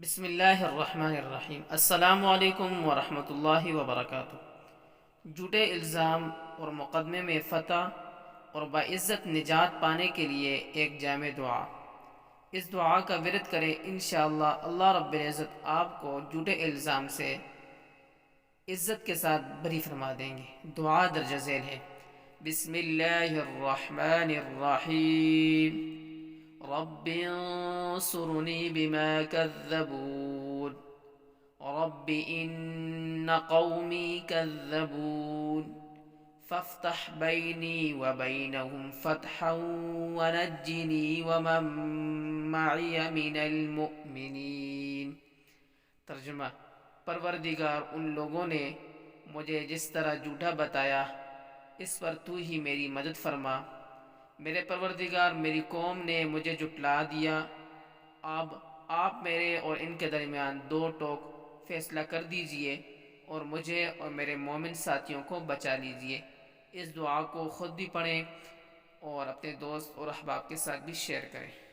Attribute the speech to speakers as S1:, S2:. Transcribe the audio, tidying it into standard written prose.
S1: بسم اللہ الرحمن الرحیم۔ السلام علیکم ورحمۃ اللہ وبرکاتہ۔ جھوٹے الزام اور مقدمے میں فتح اور باعزت نجات پانے کے لیے ایک جامع دعا۔ اس دعا کا ورد کریں، انشاءاللہ اللہ رب العزت آپ کو جھوٹے الزام سے عزت کے ساتھ بری فرما دیں گے۔ دعا درج ذیل ہے۔ بسم اللہ الرحمن الرحیم۔ رب انصرنی بما كذبون رب ان قومی كذبون فافتح بینی وبینہم فتحا ونجنی ومن معی من المؤمنین۔ ترجمہ: پروردگار، ان لوگوں نے مجھے جس طرح جھوٹا بتایا، اس پر تو ہی میری مدد فرما۔ میرے پروردگار، میری قوم نے مجھے جھٹلا دیا، اب آپ میرے اور ان کے درمیان دو ٹوک فیصلہ کر دیجئے اور مجھے اور میرے مومن ساتھیوں کو بچا لیجئے۔ اس دعا کو خود بھی پڑھیں اور اپنے دوست اور احباب کے ساتھ بھی شیئر کریں۔